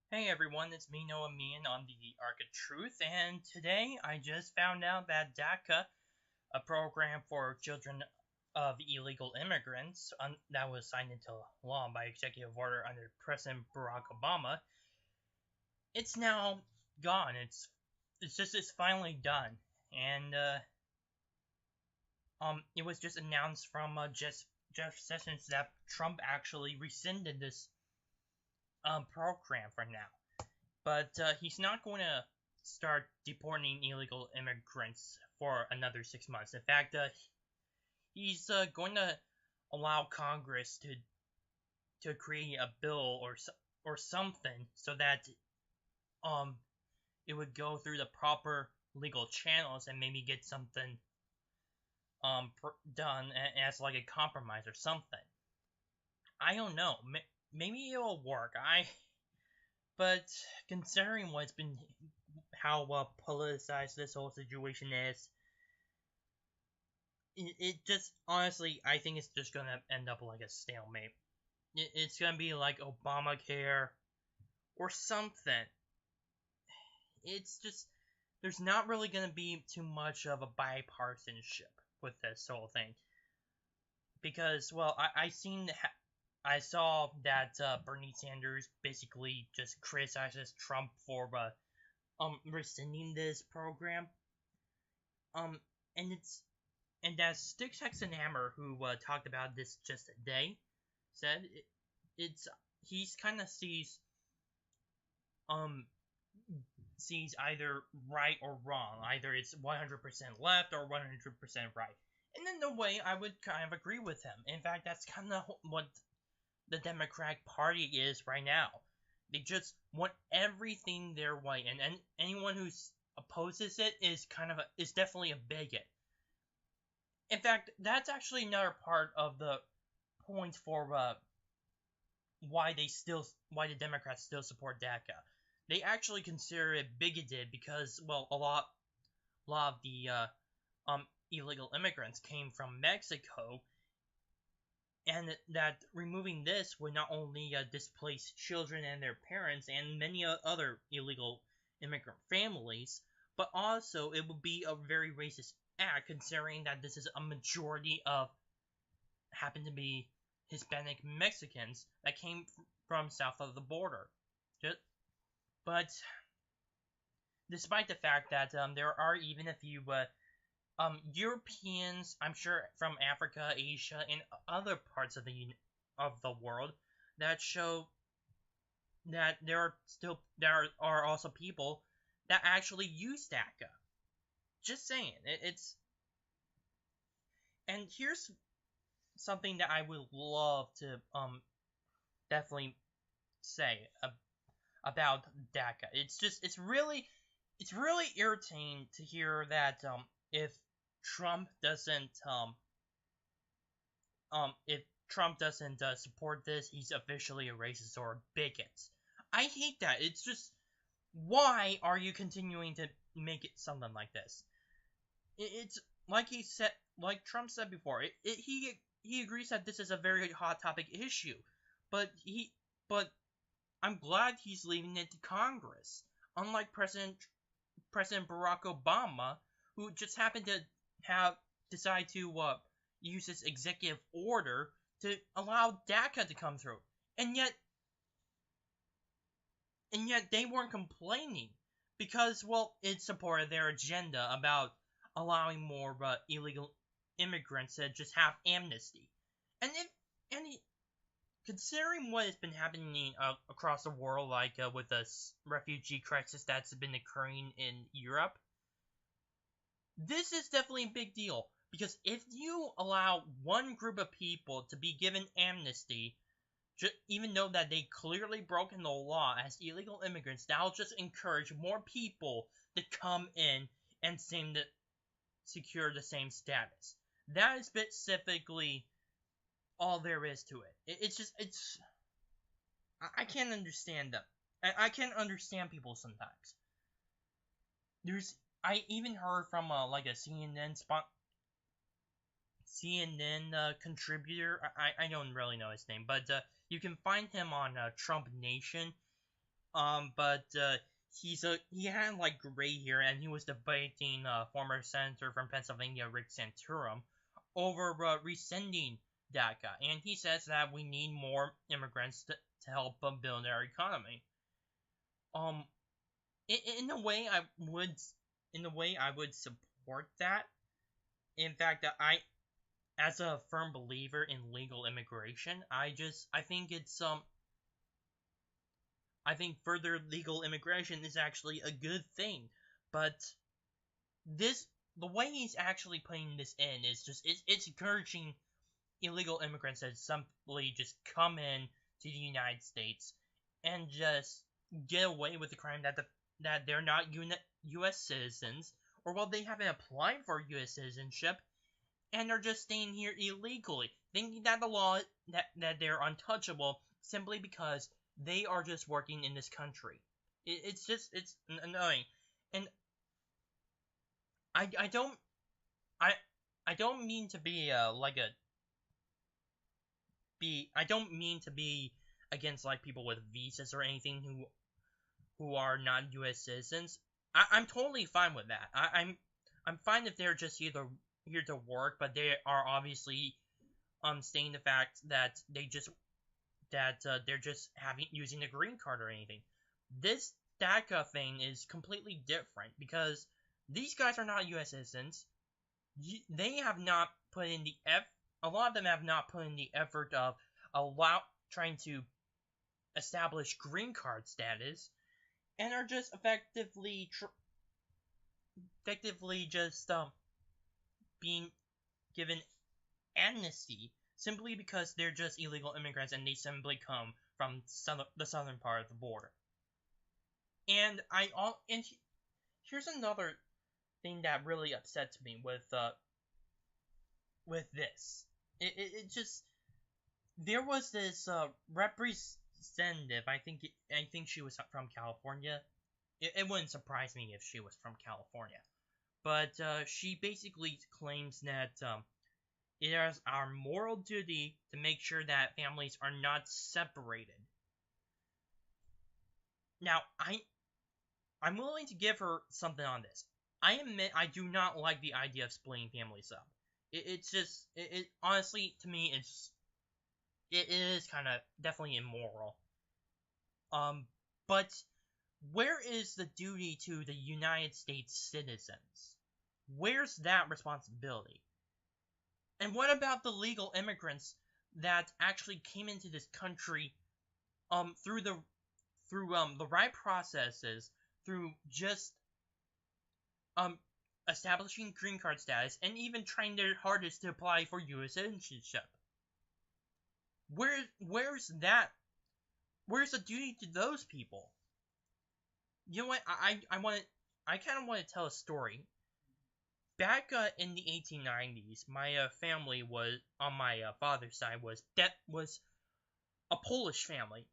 Hey everyone, it's me, Noah Meehan on the Arc of Truth, and today I just found out that DACA, a program for children of illegal immigrants that was signed into law by executive order under President Barack Obama, it's now gone. It's finally done, and it was just announced from Jeff Sessions that Trump actually rescinded this program for now. But he's not going to start deporting illegal immigrants for another 6 months. In fact, he's going to allow Congress to create a bill or something so that it would go through the proper legal channels and maybe get something done as like a compromise or something. I don't know. Maybe it'll work. But considering how politicized this whole situation is, it just, honestly, I think it's just gonna end up like a stalemate. It's gonna be like Obamacare or something. It's just, there's not really gonna be too much of a bipartisanship with this whole thing. Because, well, I saw that Bernie Sanders basically just criticizes Trump for rescinding this program. And as Sticks, Hex, and Hammer, who talked about this just today, said he's kind of sees either right or wrong. Either it's 100% left or 100% right. And in a way, I would kind of agree with him. In fact, that's kind of what the Democratic Party is right now. They just want everything their way, and anyone who opposes it is definitely a bigot. In fact, that's actually another part of the point for why the Democrats still support DACA. They actually consider it bigoted because, well, a lot of the illegal immigrants came from Mexico, and that removing this would not only displace children and their parents and many other illegal immigrant families, but also it would be a very racist act, considering that this is a majority of happen to be Hispanic Mexicans that came from south of the border. But despite the fact that there are even a few Europeans, I'm sure, from Africa, Asia, and other parts of the world that show that there are also people that actually use DACA. Just saying, and here's something that I would love to definitely say about DACA. It's really irritating to hear that if Trump doesn't support this, he's officially a racist or a bigot. I hate that. It's just, why are you continuing to make it something like this? It's like Trump said before. He agrees that this is a very hot topic issue, but I'm glad he's leaving it to Congress. Unlike President Barack Obama, who just happened to decide to use this executive order to allow DACA to come through, and yet they weren't complaining because, well, it supported their agenda about allowing more illegal immigrants to just have amnesty. Considering what has been happening across the world, like with the refugee crisis that's been occurring in Europe, this is definitely a big deal. Because if you allow one group of people to be given amnesty, even though that they clearly broken the law as illegal immigrants, that'll just encourage more people to come in and seem to secure the same status. That is specifically all there is to it. I can't understand them. I can't understand people sometimes. CNN contributor. I don't really know his name, but you can find him on Trump Nation. But he had like gray hair, and he was debating former senator from Pennsylvania Rick Santorum over rescinding DACA, and he says that we need more immigrants to help build our economy. Um, in a way, I would support that. In fact, as a firm believer in legal immigration, I think I think further legal immigration is actually a good thing. But the way he's actually putting this in is it's encouraging illegal immigrants to simply just come in to the United States and just get away with the crime that they're not U.S. citizens, or well, they haven't applied for U.S. citizenship and are just staying here illegally, thinking that the law that they're untouchable simply because they are just working in this country. It's annoying, and I don't I don't mean to be I don't mean to be against like people with visas or anything who are not U.S. citizens. I'm totally fine with that. I'm fine if they're just here to work, but they are obviously stating the fact that they're just using a green card or anything. This DACA thing is completely different because these guys are not U.S. citizens. They have not put in a lot of them have not put in the effort of trying to establish green card status, and are just effectively just being given amnesty simply because they're just illegal immigrants and they simply come from the southern part of the border. And here's another thing that really upsets me with this. It just there was this representative. I think she was from California. It wouldn't surprise me if she was from California, but she basically claims that it is our moral duty to make sure that families are not separated. Now, I'm willing to give her something on this. I admit I do not like the idea of splitting families up. It's just honestly, to me, it is kind of definitely immoral. But where is the duty to the United States citizens? Where's that responsibility? And what about the legal immigrants that actually came into this country through the right processes, through just establishing green card status and even trying their hardest to apply for U.S. citizenship? Where's that? Where's the duty to those people? You know what? I kind of want to tell a story. Back in the 1890s, my family was on my father's side was a Polish family.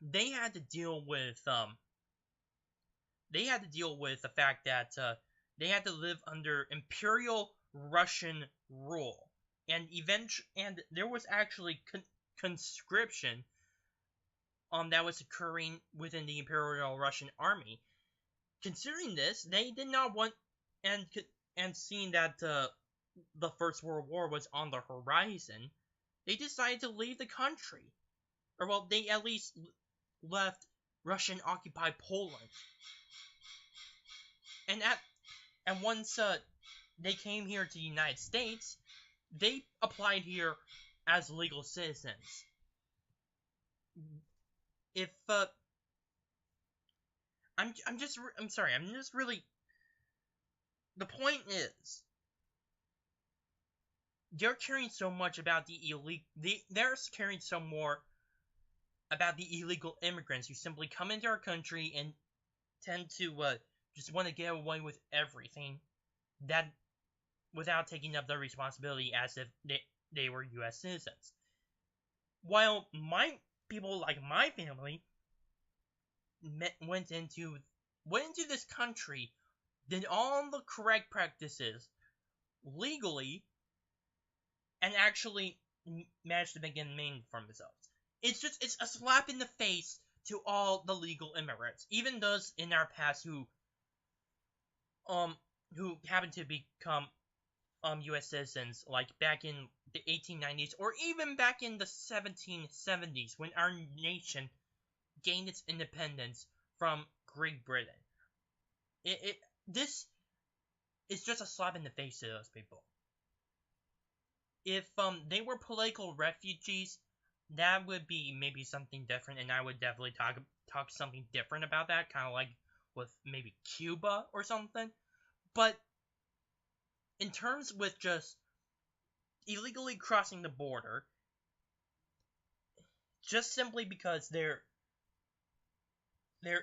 They had to deal with the fact that they had to live under Imperial Russian rule, and there was actually conscription that was occurring within the Imperial Russian army. Considering this, they did not want and seeing that the First World War was on the horizon, they decided to leave the country. Or well, they at least left Russian-occupied Poland. And once they came here to the United States, they applied here as legal citizens. If I'm sorry, I'm just really. The point is, they're caring so much about they're caring so more about the illegal immigrants who simply come into our country and tend to just want to get away with everything, that without taking up the responsibility as if they were U.S. citizens. While people like my family went into this country, did all the correct practices legally, and actually manage to make a name for themselves. It's a slap in the face to all the legal immigrants, even those in our past who happen to become U.S. citizens, like back in the 1890s or even back in the 1770s when our nation gained its independence from Great Britain. This is just a slap in the face to those people. If they were political refugees, that would be maybe something different, and I would definitely talk something different about that, kind of like with maybe Cuba or something. But in terms with just illegally crossing the border, just simply because there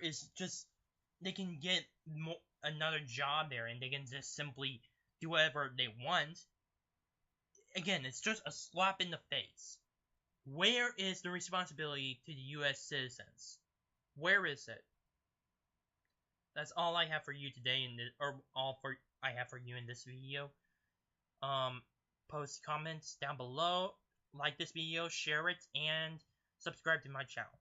is just they can get another job there and they can just simply do whatever they want. Again, it's just a slap in the face. Where is the responsibility to the U.S. citizens? Where is it? That's all I have for you today, I have for you in this video. Post comments down below, like this video, share it, and subscribe to my channel.